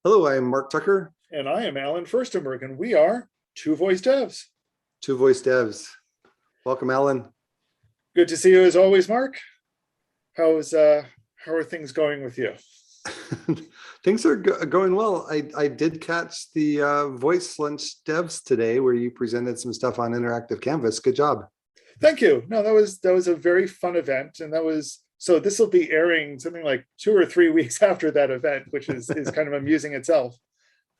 Hello, I'm Mark Tucker. And I am Alan Furstenberg, and we are Two Voice Devs. Two Voice Devs. Welcome, Alan. Good to see you as always, Mark. How are things going with you? Things are going well. I did catch the Voice Lunch Devs today, where you presented some stuff on interactive Canvas. Good job. Thank you. No, that was a very fun event, and so this will be airing something like 2 or 3 weeks after that event, which is kind of amusing itself.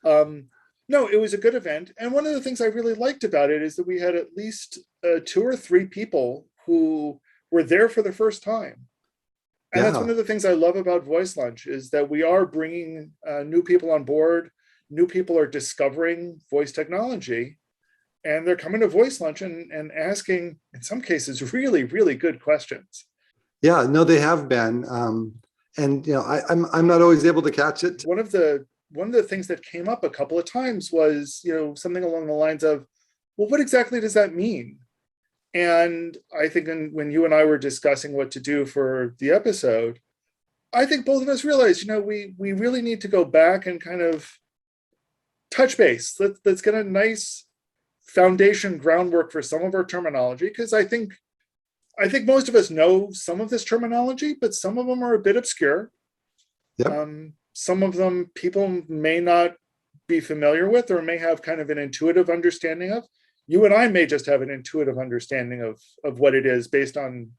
No, it was a good event, and one of the things I really liked about it is that we had at least 2 or 3 people who were there for the first time. And that's one of the things I love about Voice Lunch, is that we are bringing new people on board. New people are discovering voice technology, and they're coming to Voice Lunch and asking, in some cases, really, really good questions. Yeah, no, they have been. And I'm not always able to catch it. One of the things that came up a couple of times was, something along the lines of, well, what exactly does that mean? And I think when you and I were discussing what to do for the episode, I think both of us realized, we really need to go back and kind of touch base. Let's get a nice foundation groundwork for some of our terminology, because I think most of us know some of this terminology, but some of them are a bit obscure. Yep. Some of them people may not be familiar with, or may have kind of an intuitive understanding of. You and I may just have an intuitive understanding of what it is based on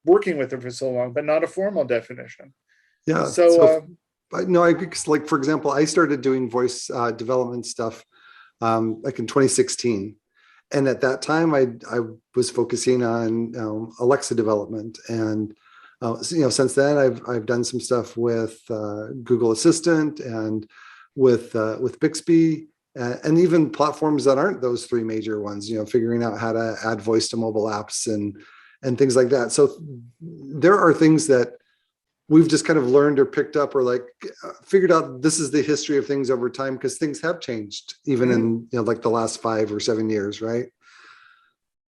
working with it for so long, but not a formal definition. Yeah. So no, like, for example, I started doing voice development stuff like in 2016. And at that time, I was focusing on Alexa development. And since then, I've done some stuff with Google Assistant and with Bixby. And even platforms that aren't those 3 major ones, figuring out how to add voice to mobile apps and things like that. So there are things that we've just kind of learned or picked up, or like figured out this is the history of things over time, because things have changed even in like the last 5 or 7 years, right?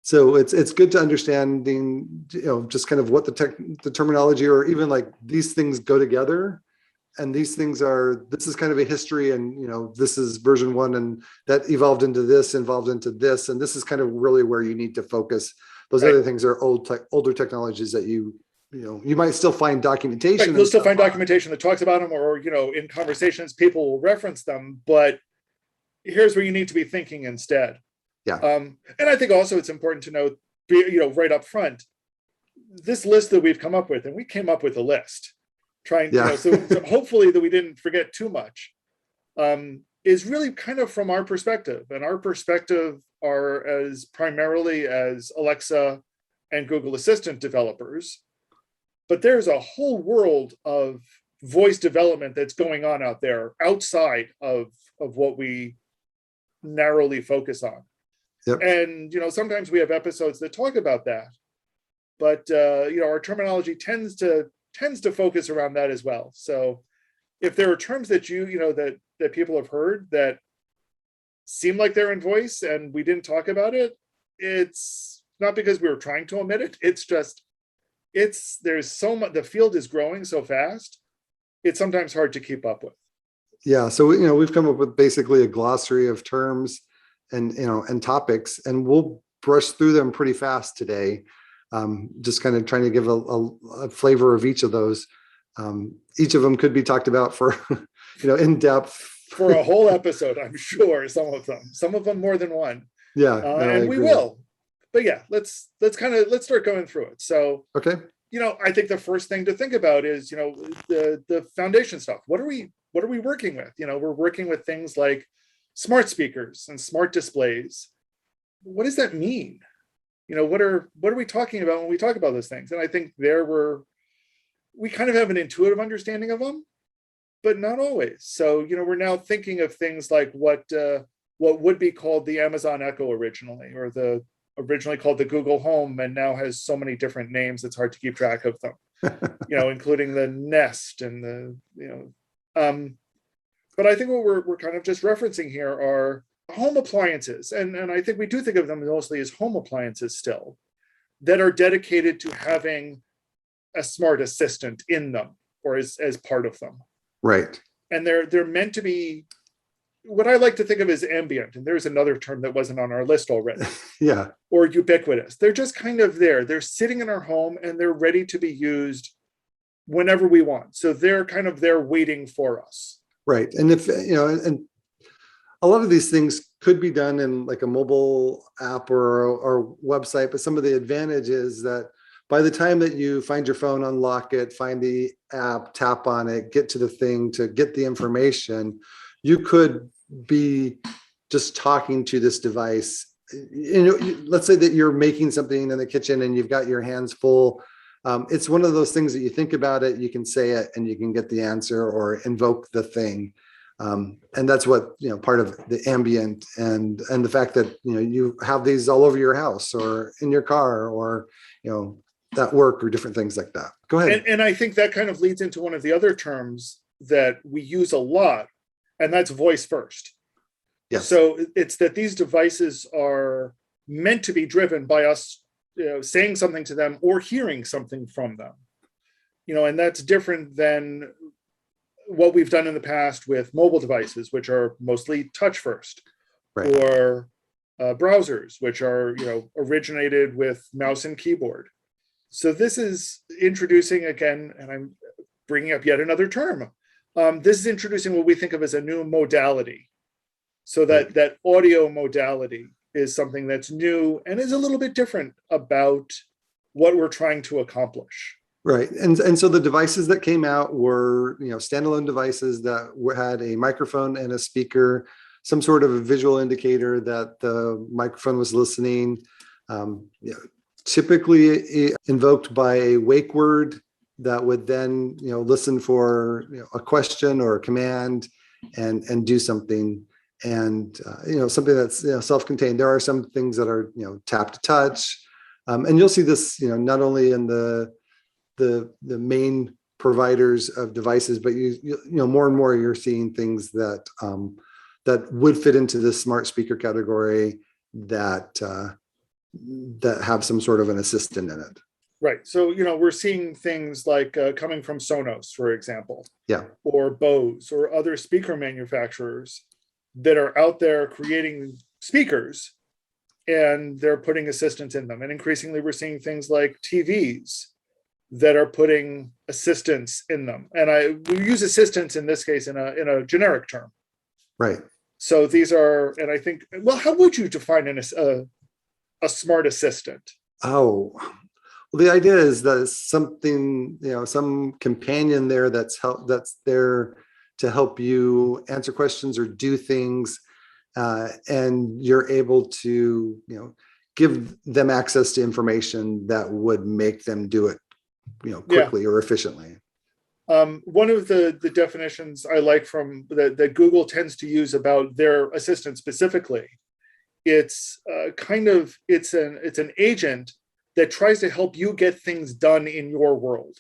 So it's good to understanding just kind of what the terminology, or even like these things go together. And these things this is kind of a history, and this is version 1, and that evolved into this, and this is kind of really where you need to focus. Those other things are older technologies that you might still find documentation. Right. You'll still find documentation that talks about them, or in conversations people will reference them. But here's where you need to be thinking instead. Yeah. And I think also it's important to note, right up front, this list that we've come up with, and we came up with a list. So hopefully that we didn't forget too much, is really kind of from our perspective. And our perspective are primarily as Alexa and Google Assistant developers. But there's a whole world of voice development that's going on out there outside of what we narrowly focus on. Yep. And, sometimes we have episodes that talk about that. But, our terminology tends to focus around that as well. So if there are terms that that people have heard that seem like they're in voice and we didn't talk about it, it's not because we were trying to omit it. It's just, there's so much, the field is growing so fast, it's sometimes hard to keep up with. Yeah. So, we've come up with basically a glossary of terms and topics, and we'll brush through them pretty fast today. Just kind of trying to give a flavor of each of those. Each of them could be talked about for, in depth. For a whole episode, I'm sure, some of them more than one. Yeah. And we will. But yeah, let's start going through it. So, okay. I think the first thing to think about is, the foundation stuff. What are we working with? We're working with things like smart speakers and smart displays. What does that mean? What are we talking about when we talk about those things? And I think we kind of have an intuitive understanding of them, but not always. So, we're now thinking of things like what would be called the Amazon Echo originally, or originally called the Google Home, and now has so many different names it's hard to keep track of them, including the Nest and but I think what we're kind of just referencing here are home appliances, and I think we do think of them mostly as home appliances still, that are dedicated to having a smart assistant in them, or as part of them. Right. and they're meant to be what I like to think of as ambient. And there's another term that wasn't on our list already. Yeah. Or ubiquitous. They're just kind of there. They're sitting in our home and they're ready to be used whenever we want. So they're kind of there waiting for us. Right. And if, and a lot of these things could be done in like a mobile app or website, but some of the advantage is that by the time that you find your phone, unlock it, find the app, tap on it, get to the thing to get the information, you could be just talking to this device. Let's say that you're making something in the kitchen and you've got your hands full. It's one of those things that you think about it, you can say it, and you can get the answer or invoke the thing. And that's what, part of the ambient and the fact that, you have these all over your house or in your car or, at work or different things like that. Go ahead. And I think that kind of leads into one of the other terms that we use a lot, and that's VoiceFirst. Yes. So it's that these devices are meant to be driven by us, saying something to them or hearing something from them. And that's different than what we've done in the past with mobile devices, which are mostly touch first, right, or browsers, which are originated with mouse and keyboard. So this is introducing, again, and I'm bringing up yet another term. This is introducing what we think of as a new modality. So that audio modality is something that's new and is a little bit different about what we're trying to accomplish. Right. And so the devices that came out were, standalone devices that had a microphone and a speaker, some sort of a visual indicator that the microphone was listening, typically invoked by a wake word that would then, listen for a question or a command and do something. And, something that's, self-contained. There are some things that are, tap to touch. And you'll see this, not only in the main providers of devices, but more and more you're seeing things that that would fit into the smart speaker category that have some sort of an assistant in it. Right. So we're seeing things like coming from Sonos, for example, yeah, or Bose or other speaker manufacturers that are out there creating speakers, and they're putting assistants in them. And increasingly, we're seeing things like TVs that are putting assistants in them. And we use assistants in this case in a generic term. Right. So these are, and I think, well, how would you define a smart assistant? Oh, well, the idea is that it's something, some companion there that's there to help you answer questions or do things, and you're able to, give them access to information that would make them do it, quickly or efficiently. One of the definitions I like from that Google tends to use about their assistant specifically, it's it's an agent that tries to help you get things done in your world.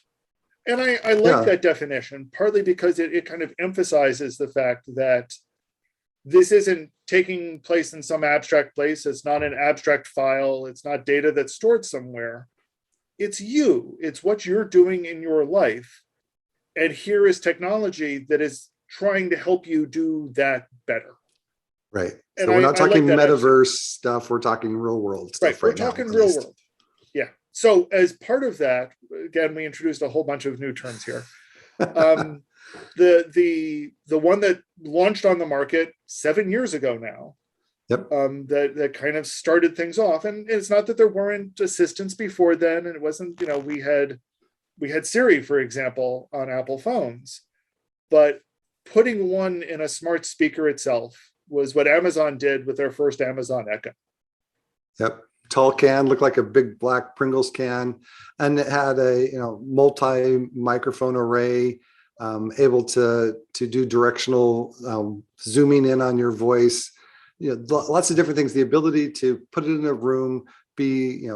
And I like that definition, partly because it kind of emphasizes the fact that this isn't taking place in some abstract place. It's not an abstract file. It's not data that's stored somewhere. It's you. It's what you're doing in your life. And here is technology that is trying to help you do that better. Right. And so we're not talking like metaverse stuff. We're talking real world stuff. We're talking real world. Yeah. So as part of that, again, we introduced a whole bunch of new terms here. The one that launched on the market 7 years ago now, yep, that kind of started things off. And it's not that there weren't assistants before then, and it wasn't, we had Siri, for example, on Apple phones, but putting one in a smart speaker itself was what Amazon did with their first Amazon Echo. Yep. Tall can, looked like a big black Pringles can, and it had a multi microphone array, able to do directional zooming in on your voice, lots of different things. The ability to put it in a room, be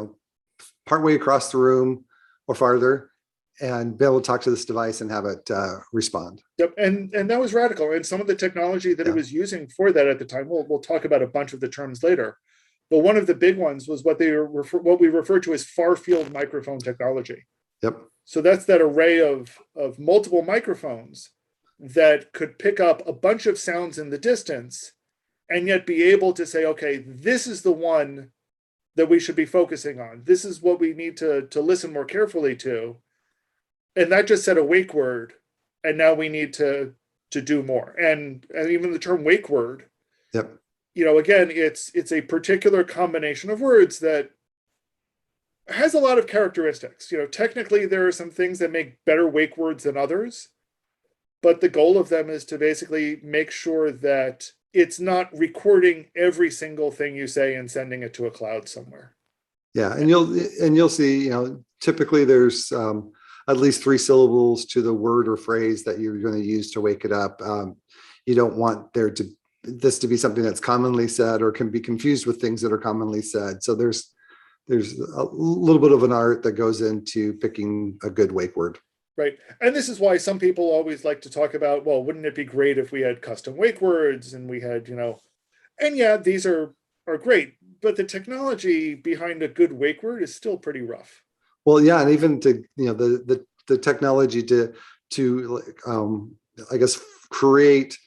partway across the room or farther, and be able to talk to this device and have it respond. Yep, and that was radical. And some of the technology that it was using for that at the time, we'll talk about a bunch of the terms later. But one of the big ones was what we refer to as FarField microphone technology. Yep. So that's that array of multiple microphones that could pick up a bunch of sounds in the distance and yet be able to say, okay, this is the one that we should be focusing on. This is what we need to listen more carefully to. And that just said a wake word. And now we need to do more. And even the term wake word, Yep. Again, it's a particular combination of words that has a lot of characteristics. Technically there are some things that make better wake words than others, but the goal of them is to basically make sure that it's not recording every single thing you say and sending it to a cloud somewhere. Yeah, and you'll see, typically there's at least 3 syllables to the word or phrase that you're going to use to wake it up. You don't want this to be something that's commonly said or can be confused with things that are commonly said. So there's a little bit of an art that goes into picking a good wake word. Right. And this is why some people always like to talk about, well, wouldn't it be great if we had custom wake words and we had, and yeah, these are great, but the technology behind a good wake word is still pretty rough. Well, yeah, and even to, the technology to I guess create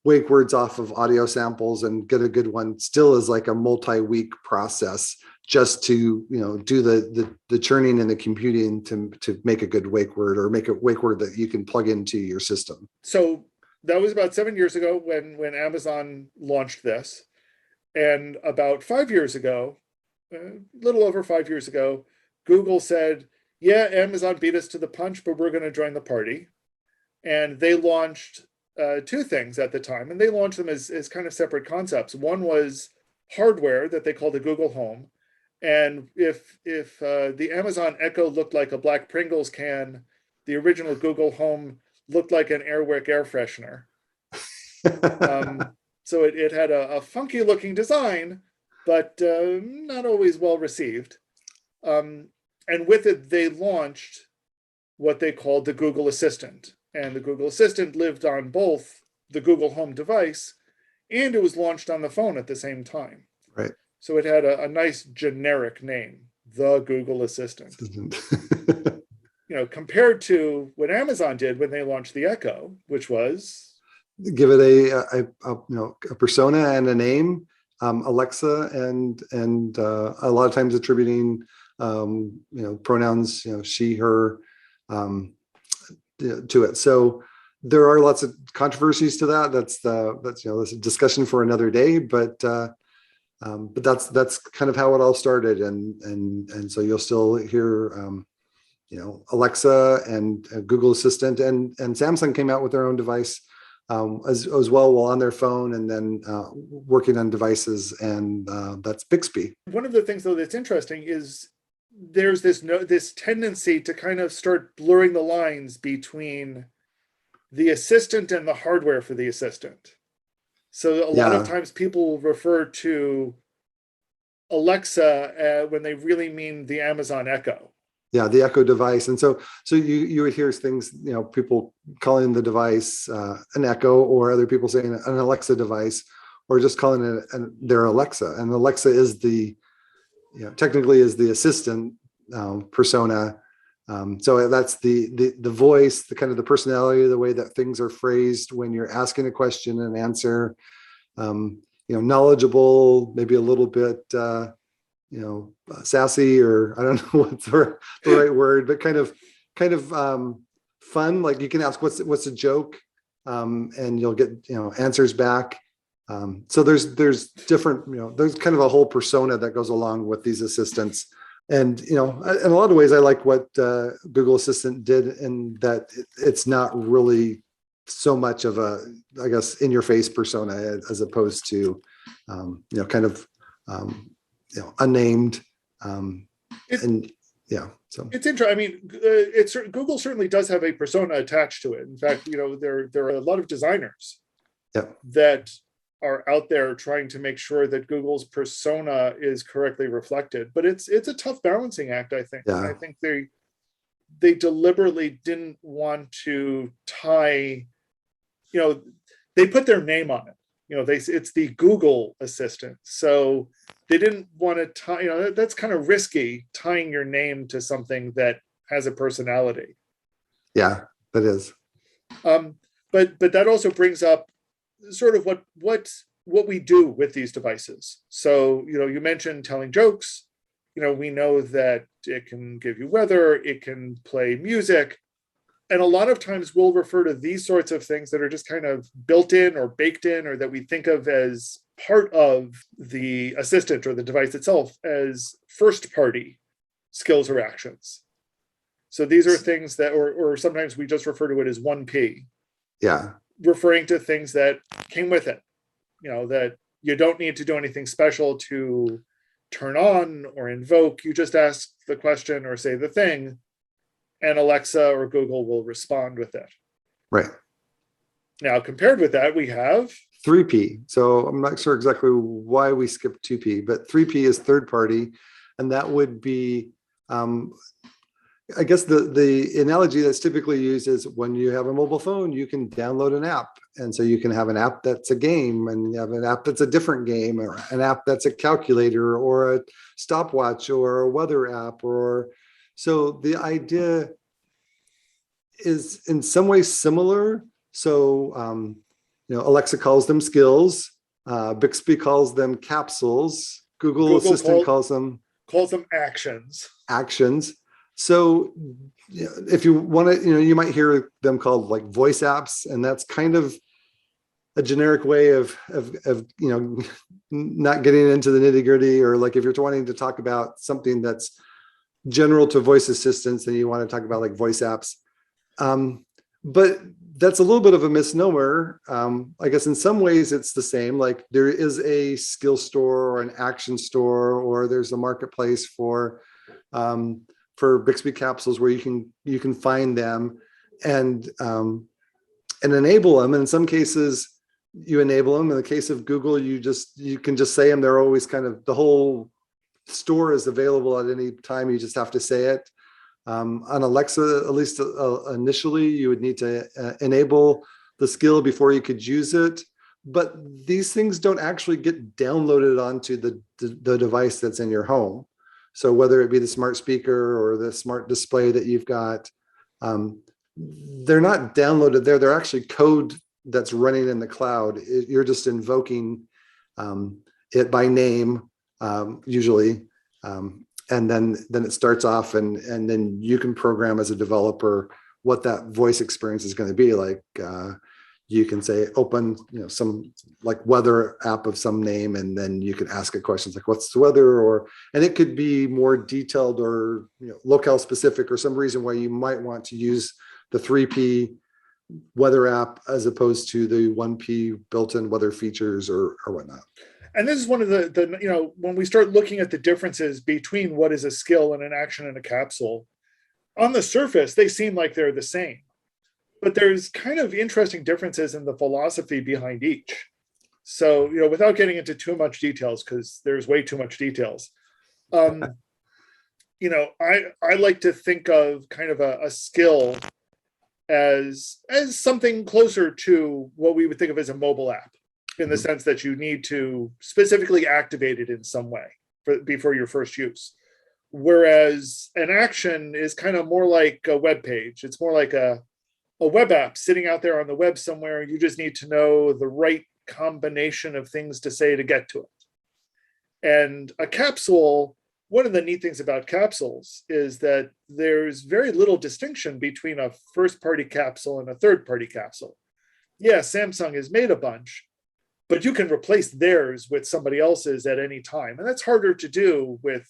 wake words off of audio samples and get a good one still is like a multi-week process just to do the churning and the computing to make a good wake word or make a wake word that you can plug into your system. So that was about 7 years ago when Amazon launched this, and about 5 years ago, a little over 5 years ago, Google said, yeah, Amazon beat us to the punch, but we're going to join the party. And they launched 2 things at the time, and they launched them as kind of separate concepts. One was hardware that they called the Google Home. And if the Amazon Echo looked like a black Pringles can, the original Google Home looked like an Airwick air freshener. So it had a funky looking design, but not always well received. And with it, they launched what they called the Google Assistant. And the Google Assistant lived on both the Google Home device and it was launched on the phone at the same time. Right. So it had a nice generic name, the Google Assistant. Compared to what Amazon did when they launched the Echo, which was give it a persona and a name, Alexa, and a lot of times attributing pronouns, she, her, to it. So there are lots of controversies to that. That's a discussion for another day, but that's kind of how it all started, and so you'll still hear Alexa and Google Assistant, and Samsung came out with their own device as well while on their phone, and then working on devices, and that's Bixby. One of the things though that's interesting is there's this tendency to kind of start blurring the lines between the assistant and the hardware for the assistant. So a lot of times people refer to Alexa when they really mean the Amazon Echo. Yeah, the Echo device. And so you would hear things, people calling the device an Echo, or other people saying an Alexa device, or just calling it their Alexa. And Alexa is technically is the assistant persona. So that's the voice, the kind of the personality, the way that things are phrased when you're asking a question and answer, knowledgeable, maybe a little bit, sassy, or I don't know what's the right word, but kind of fun. Like you can ask what's a joke, and you'll get answers back. So there's different, there's kind of a whole persona that goes along with these assistants. And, in a lot of ways, I like what Google Assistant did in that it's not really so much of a, I guess, in your face persona, as opposed to, kind of, unnamed. So it's interesting. I mean, Google certainly does have a persona attached to it. In fact, there are a lot of designers that are out there trying to make sure that Google's persona is correctly reflected. But it's a tough balancing act, I think. Yeah. I think they deliberately didn't want to tie, they put their name on it. It's the Google Assistant. So they didn't want to tie, that's kind of risky, tying your name to something that has a personality. Yeah, that is. But that also brings up sort of what we do with these devices. So, you mentioned telling jokes. We know that it can give you weather, it can play music. And a lot of times we'll refer to these sorts of things that are just kind of built in or baked in, or that we think of as part of the assistant or the device itself, as first party skills or actions. So these are things that, or sometimes we just refer to it as 1P. Yeah. Referring to things that came with it, that you don't need to do anything special to turn on or invoke. You just ask the question or say the thing, and Alexa or Google will respond with it. Right. Now, compared with that, we have 3P. So I'm not sure exactly why we skipped 2P, but 3P is third party. And that would be, I guess the analogy that's typically used is when you have a mobile phone, you can download an app. And so you can have an app that's a game, and you have an app that's a different game, or an app that's a calculator or a stopwatch or a weather app. So the idea is in some ways similar. So, Alexa calls them skills. Bixby calls them capsules. Google Assistant calls them actions. So if you want to, you might hear them called like voice apps, and that's kind of a generic way of not getting into the nitty gritty, or like if you're wanting to talk about something that's general to voice assistants, then you want to talk about like voice apps. But that's a little bit of a misnomer. I guess in some ways it's the same. Like there is a skill store or an action store, or there's a marketplace for Bixby capsules where you can find them and enable them. And in some cases you enable them. In the case of Google, you can just say them. They're always kind of, the whole store is available at any time. You just have to say it. On Alexa, at least initially, you would need to enable the skill before you could use it. But these things don't actually get downloaded onto the device that's in your home. So whether it be the smart speaker or the smart display that you've got, they're not downloaded there. They're actually code that's running in the cloud. You're just invoking it by name, usually. And then it starts off, and then you can program as a developer what that voice experience is going to be like. You can say open, some like weather app of some name, and then you can ask it questions like what's the weather, and it could be more detailed or locale specific, or some reason why you might want to use the 3P weather app as opposed to the 1P built-in weather features or whatnot. And this is one of the when we start looking at the differences between what is a skill and an action in a capsule, on the surface, they seem like they're the same. But there's kind of interesting differences in the philosophy behind each. So, without getting into too much details, because there's way too much details, I like to think of kind of a skill as something closer to what we would think of as a mobile app, in the sense that you need to specifically activate it in some way before your first use. Whereas an action is kind of more like a web page. It's more like a web app sitting out there on the web somewhere. You just need to know the right combination of things to say to get to it. And a capsule, one of the neat things about capsules is that there's very little distinction between a first-party capsule and a third-party capsule. Yeah, Samsung has made a bunch, but you can replace theirs with somebody else's at any time. And that's harder to do with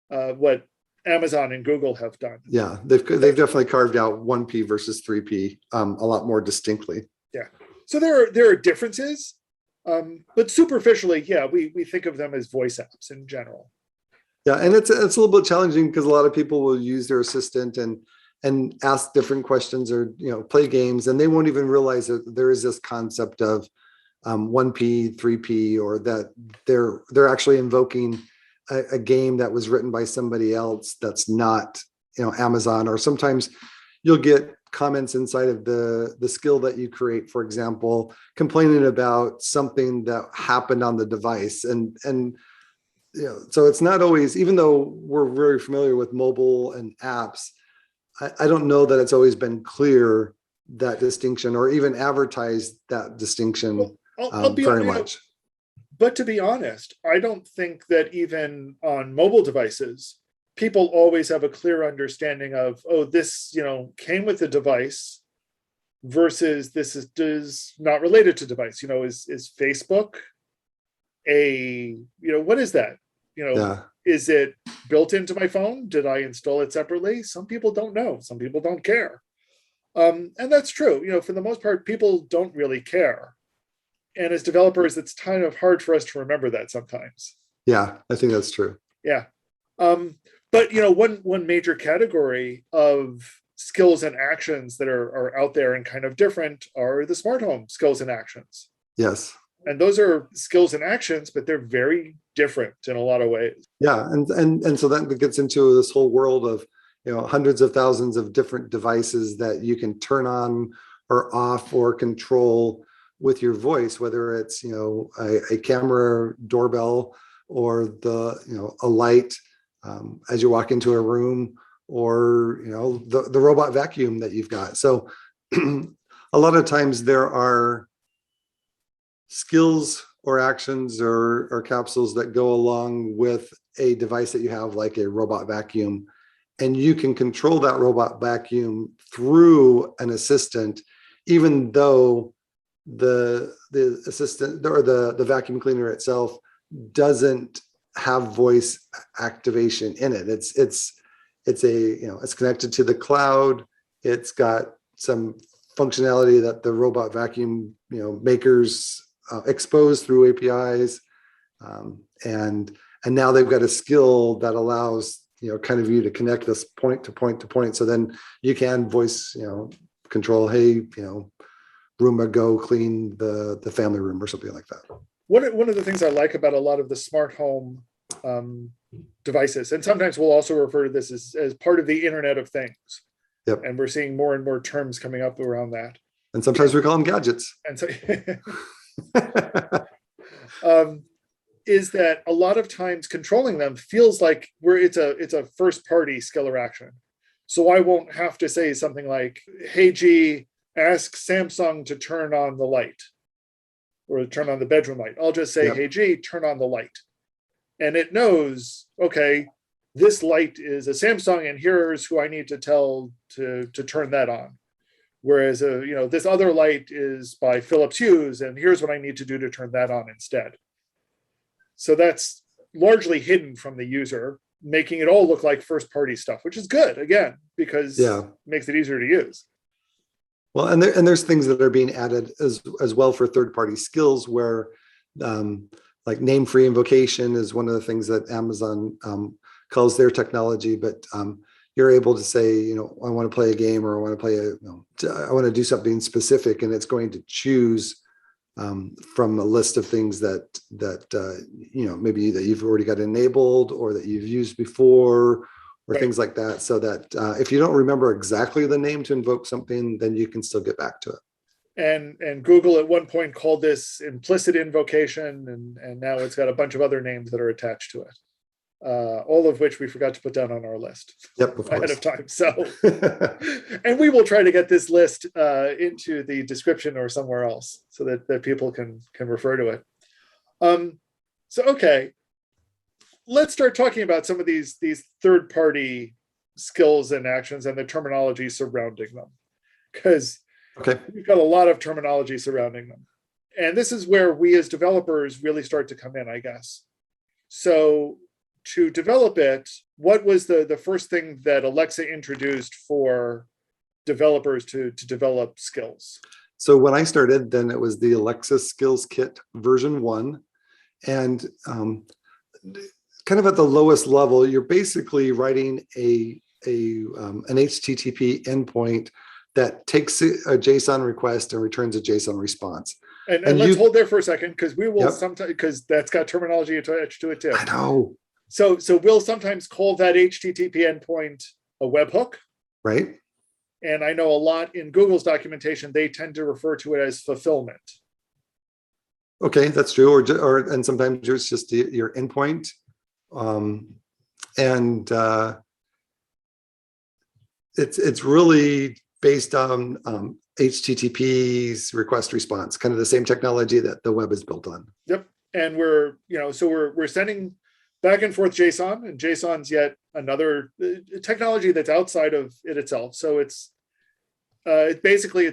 what Amazon and Google have done. Yeah, they've definitely carved out 1P versus 3P a lot more distinctly. Yeah, so there are differences, but superficially, yeah, we think of them as voice apps in general. Yeah, and it's a little bit challenging because a lot of people will use their assistant and ask different questions or play games, and they won't even realize that there is this concept of 1P, 3P, or that they're actually invoking a game that was written by somebody else that's not Amazon. Or sometimes you'll get comments inside of the skill that you create, for example, complaining about something that happened on the device, and so it's not always, even though we're very familiar with mobile and apps, I don't know that it's always been clear that distinction or even advertise that distinction Well, I'll be very you know, much. but to be honest, I don't think that even on mobile devices, people always have a clear understanding of, oh, this, came with the device versus this is not related to device. Is Facebook what is that? Yeah. Is it built into my phone? Did I install it separately? Some people don't know. Some people don't care. And that's true. For the most part, people don't really care. And as developers, it's kind of hard for us to remember that sometimes. Yeah, I think that's true. Yeah. But one major category of skills and actions that are out there and kind of different are the smart home skills and actions. Yes. And those are skills and actions, but they're very different in a lot of ways. Yeah, and so that gets into this whole world of hundreds of thousands of different devices that you can turn or off or control with your voice, whether it's a camera doorbell or a light as you walk into a room, or the robot vacuum that you've got. So a lot of times there are skills or actions or capsules that go along with a device that you have, like a robot vacuum, and you can control that robot vacuum through an assistant, even though the assistant or the vacuum cleaner itself doesn't have voice activation in it. It's it's connected to the cloud. It's got some functionality that the robot vacuum makers expose through APIs, and now they've got a skill that allows kind of you to connect this point to point to point. So then you can voice control, hey, Roomba, go clean the family room or something like that. One of the things I like about a lot of the smart home devices, and sometimes we'll also refer to this as part of the Internet of Things. Yep. And we're seeing more and more terms coming up around that. And sometimes we call them gadgets. And so is that a lot of times controlling them feels like it's a first party skill or action. So I won't have to say something like, hey G, ask Samsung to turn on the light or turn on the bedroom light. I'll just say, hey G, turn on the light. And it knows, okay, this light is a Samsung and here's who I need to tell to turn that on. Whereas, this other light is by Philips Hue and here's what I need to do to turn that on instead. So that's largely hidden from the user, making it all look like first party stuff, which is good, again, because it makes it easier to use. Well, and there's things that are being added as well for third party skills where like name free invocation is one of the things that Amazon calls their technology, but you're able to say, I want to play a game, or I want to play I want to do something specific, and it's going to choose from a list of things that maybe that you've already got enabled or that you've used before, or things like that. So that if you don't remember exactly the name to invoke something, then you can still get back to it. And Google at one point called this implicit invocation, and now it's got a bunch of other names that are attached to it. All of which we forgot to put down on our list ahead of time. So, and we will try to get this list into the description or somewhere else so that people can refer to it. So, okay, let's start talking about some of these third-party skills and actions and the terminology surrounding them, because we've got a lot of terminology surrounding them. And this is where we as developers really start to come in, I guess. So to develop it, what was the first thing that Alexa introduced for developers to develop skills? So when I started, then it was the Alexa Skills Kit version 1. And kind of at the lowest level, you're basically writing an HTTP endpoint that takes a JSON request and returns a JSON response. And let's hold there for a second, because we will sometimes, because that's got terminology attached to it too. I know. So we'll sometimes call that HTTP endpoint a webhook. Right. And I know a lot in Google's documentation, they tend to refer to it as fulfillment. Okay, that's true. And sometimes it's just your endpoint. It's really based on HTTP's request response, kind of the same technology that the web is built on. Yep. And we're sending back and forth JSON, and JSON's yet another technology that's outside of it itself. So it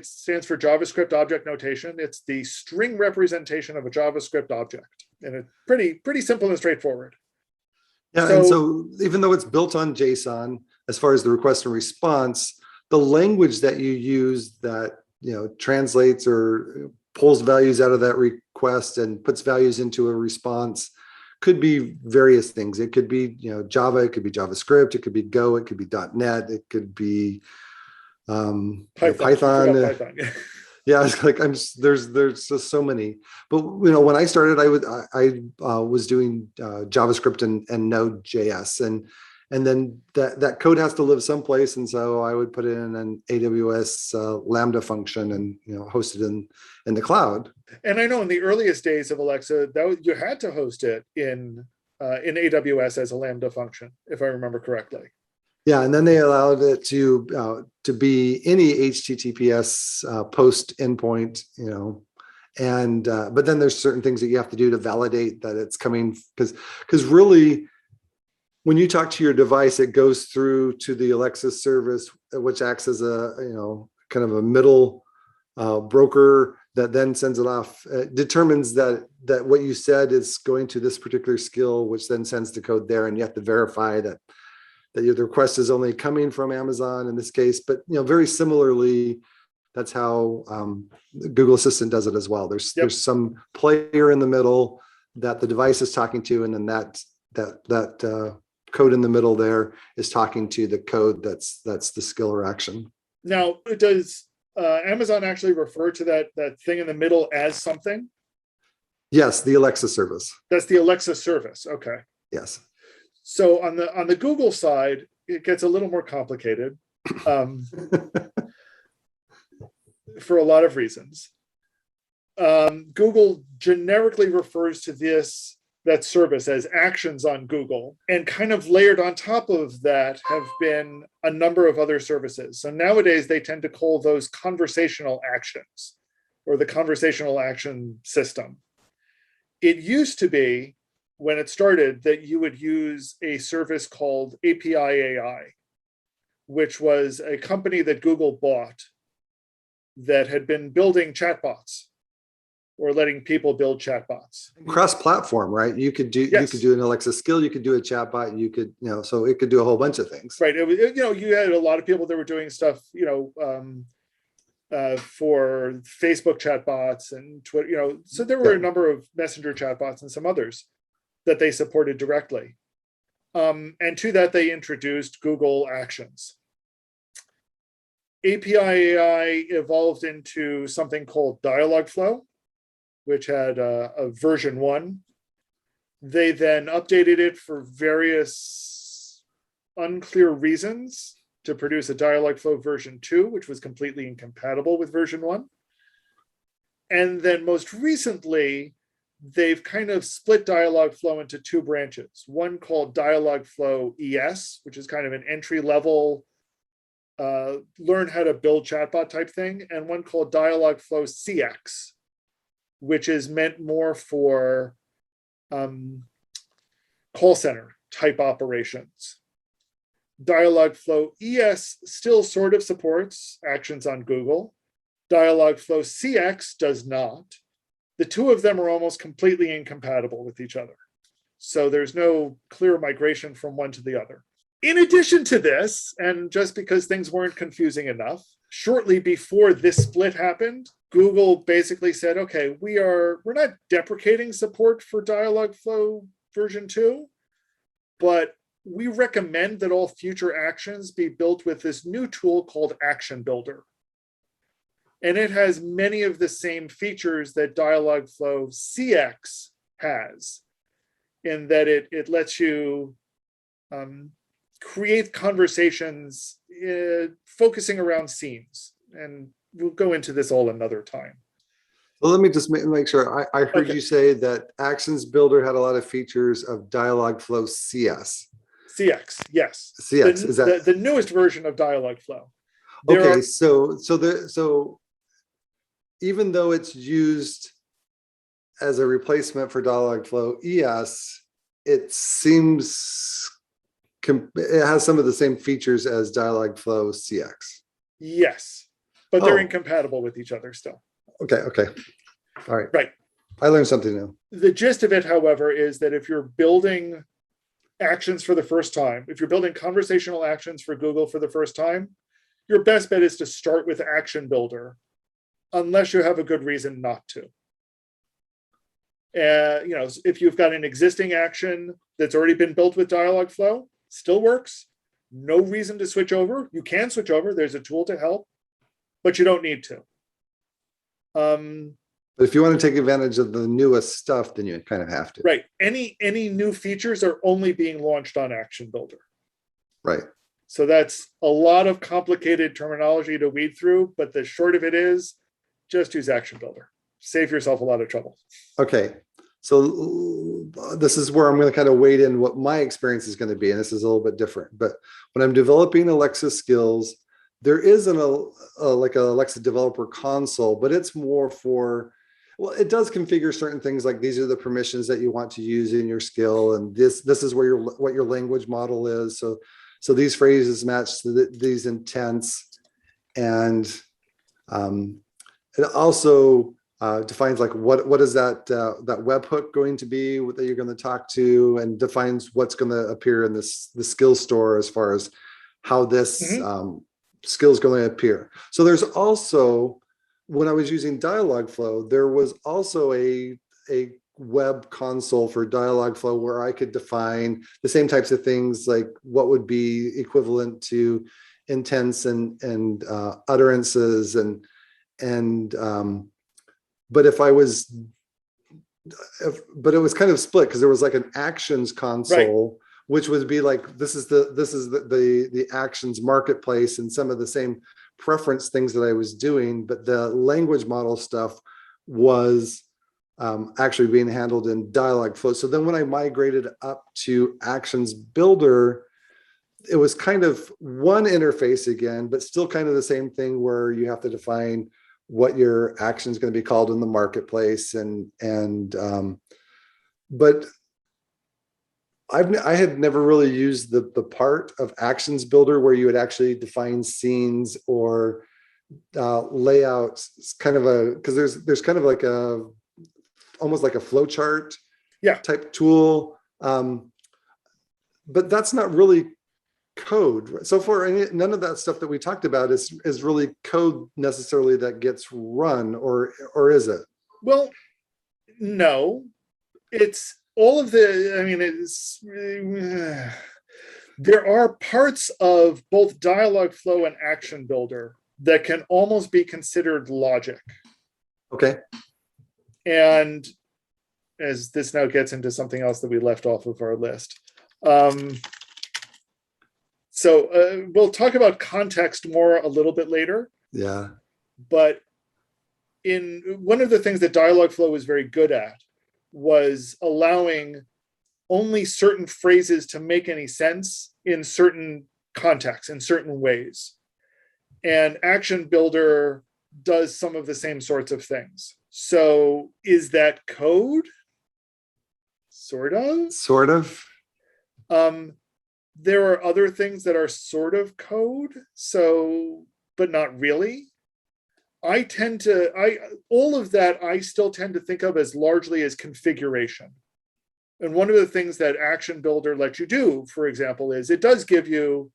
stands for JavaScript Object Notation. It's the string representation of a JavaScript object, and it's pretty simple and straightforward. Yeah, and so even though it's built on JSON, as far as the request and response, the language that you use that translates or pulls values out of that request and puts values into a response could be various things. It could be Java, it could be JavaScript, it could be Go, it could be .NET, it could be Python. Python. Yeah, it's like there's just so many. But when I started, I was doing JavaScript and Node.js, and then that code has to live someplace, and so I would put it in an AWS Lambda function and host it in the cloud. And I know in the earliest days of Alexa, you had to host it in AWS as a Lambda function, if I remember correctly. Yeah, and then they allowed it to be any HTTPS post endpoint, and but then there's certain things that you have to do to validate that it's coming, because really, when you talk to your device, it goes through to the Alexa service, which acts as a kind of a middle broker that then sends it off, determines that what you said is going to this particular skill, which then sends the code there, and you have to verify that the request is only coming from Amazon in this case. But very similarly, that's how Google Assistant does it as well. There's some player in the middle that the device is talking to, and then that code in the middle there is talking to the code that's the skill or action. Now, does Amazon actually refer to that thing in the middle as something? Yes, the Alexa service. That's the Alexa service. Okay. Yes. So on the Google side, it gets a little more complicated for a lot of reasons. Google generically refers to that service as actions on Google, and kind of layered on top of that have been a number of other services. So nowadays they tend to call those conversational actions, or the conversational action system. It used to be, when it started, that you would use a service called API.AI, which was a company that Google bought that had been building chatbots, or letting people build chatbots. Cross-platform, right? You could do an Alexa skill, you could do a chatbot, you could, so it could do a whole bunch of things. Right. It was, you had a lot of people that were doing stuff, for Facebook chatbots and Twitter, so there were a number of messenger chatbots and some others that they supported directly. And to that, they introduced Google Actions. API.AI evolved into something called Dialogflow, which had a version 1. They then updated it for various unclear reasons to produce a Dialogflow version 2, which was completely incompatible with version 1. And then most recently, they've kind of split Dialogflow into 2 branches. One called Dialogflow ES, which is kind of an entry-level learn how to build chatbot type thing, and one called Dialogflow CX, which is meant more for call center type operations. Dialogflow ES still sort of supports actions on Google. Dialogflow CX does not. The 2 of them are almost completely incompatible with each other. So there's no clear migration from one to the other. In addition to this, and just because things weren't confusing enough, shortly before this split happened, Google basically said, okay, we're not deprecating support for Dialogflow version 2, but we recommend that all future actions be built with this new tool called Action Builder. And it has many of the same features that Dialogflow CX has, in that it lets you create conversations focusing around scenes. And we'll go into this all another time. Well, let me just make sure. I heard you say that Actions Builder had a lot of features of Dialogflow CS. CX, yes. CX, is that the newest version of Dialogflow? Okay, so even though it's used as a replacement for Dialogflow ES, it seems it has some of the same features as Dialogflow CX. Yes, but they're Oh. incompatible with each other still. Okay. All right. Right. I learned something new. The gist of it, however, is that if you're building actions for the first time, if you're building conversational actions for Google for the first time, your best bet is to start with Action Builder, unless you have a good reason not to. If you've got an existing action that's already been built with Dialogflow, still works. No reason to switch over. You can switch over. There's a tool to help, but you don't need to. But if you want to take advantage of the newest stuff, then you kind of have to. Right. Any new features are only being launched on Action Builder. Right. So that's a lot of complicated terminology to weed through, but the short of it is just use Action Builder. Save yourself a lot of trouble. Okay. So this is where I'm going to kind of wade in what my experience is going to be. And this is a little bit different. But when I'm developing Alexa skills, there is like an Alexa developer console, but it's more for, well, it does configure certain things like these are the permissions that you want to use in your skill. And this is where what your language model is. So these phrases match these intents. And it also defines like what is that webhook going to be that you're going to talk to, and defines what's going to appear in the skill store as far as how this skill is going to appear. So there's also, when I was using Dialogflow, there was also a web console for Dialogflow where I could define the same types of things, like what would be equivalent to intents and utterances but it was kind of split because there was like an actions console, right, which would be like, this is the actions marketplace and some of the same preference things that I was doing, but the language model stuff was actually being handled in Dialogflow. So then when I migrated up to Actions Builder, it was kind of one interface again, but still kind of the same thing where you have to define what your action is going to be called in the marketplace, but I had never really used the part of Actions Builder where you would actually define scenes or layouts. It's kind of because there's kind of like almost like a flowchart type tool, but that's not really code. So for none of that stuff that we talked about is really code necessarily that gets run, or is it? Well, no, it's all of there are parts of both Dialogflow and Action Builder that can almost be considered logic. Okay. And as this now gets into something else that we left off of our list. So we'll talk about context more a little bit later. Yeah. But one of the things that Dialogflow was very good at was allowing only certain phrases to make any sense in certain contexts, in certain ways. And Action Builder does some of the same sorts of things. So is that code? Sort of. Sort of. There are other things that are sort of code, but not really. All of that I still tend to think of as largely as configuration. And one of the things that Action Builder lets you do, for example, is it does give you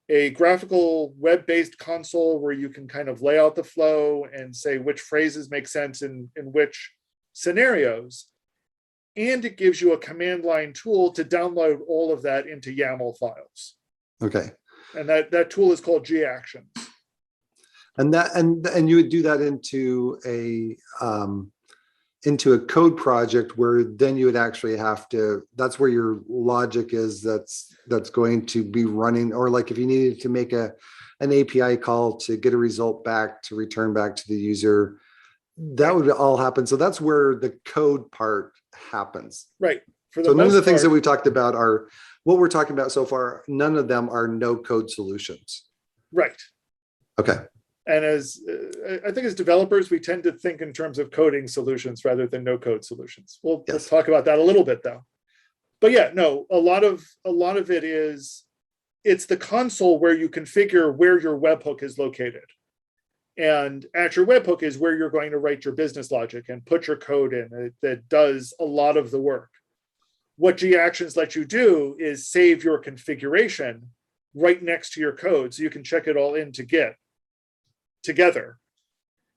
a graphical web-based console where you can kind of lay out the flow and say which phrases make sense in which scenarios. And it gives you a command line tool to download all of that into YAML files. Okay. And that tool is called gactions. And you would do that into a code project where then you would actually have to, that's where your logic is that's going to be running, or like if you needed to make an API call to get a result back to return back to the user, that would all happen. So that's where the code part happens. Right. So none of the things that we talked about are what we're talking about so far. None of them are no code solutions. Right. Okay. And as I think as developers, we tend to think in terms of coding solutions rather than no code solutions. We'll talk about that a little bit though. But yeah, no, a lot of it is, it's the console where you configure where your webhook is located. And at your webhook is where you're going to write your business logic and put your code in that does a lot of the work. What gactions let you do is save your configuration right next to your code so you can check it all into Git together.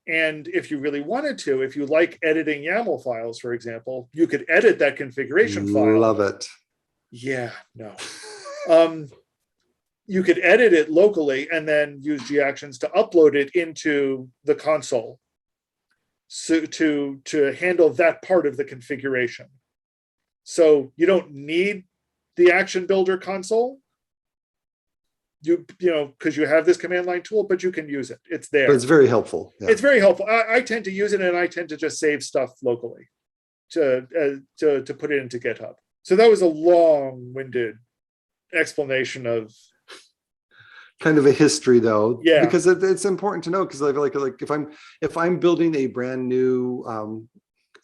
And if you really wanted to, if you like editing YAML files, for example, you could edit that configuration file. Love it. Yeah, no. You could edit it locally and then use gactions to upload it into the console, so to handle that part of the configuration. So you don't need the action builder console, you know, because you have this command line tool, but you can use it. It's there. But it's very helpful. Yeah. It's very helpful. I tend to use it, and I tend to just save stuff locally to put it into GitHub. So that was a long-winded explanation of kind of a history, though. Yeah, because it's important to know, because like if I'm building a brand new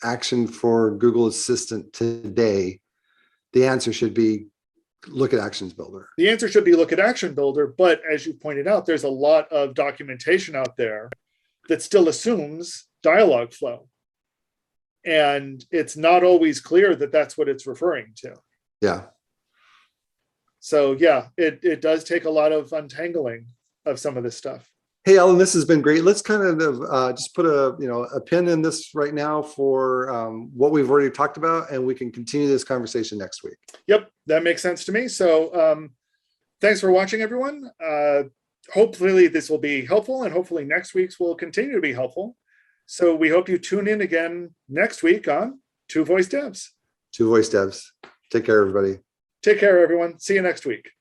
action for Google Assistant today, the answer should be look at Actions Builder. The answer should be look at Action Builder, but as you pointed out, there's a lot of documentation out there that still assumes Dialogflow. And it's not always clear that that's what it's referring to. Yeah. So yeah, it does take a lot of untangling of some of this stuff. Hey, Alan, this has been great. Let's kind of just put a pin in this right now for what we've already talked about, and we can continue this conversation next week. Yep, that makes sense to me. So thanks for watching, everyone. Hopefully this will be helpful, and hopefully next week's will continue to be helpful. So we hope you tune in again next week on Two Voice Devs. Two Voice Devs. Take care, everybody. Take care, everyone. See you next week.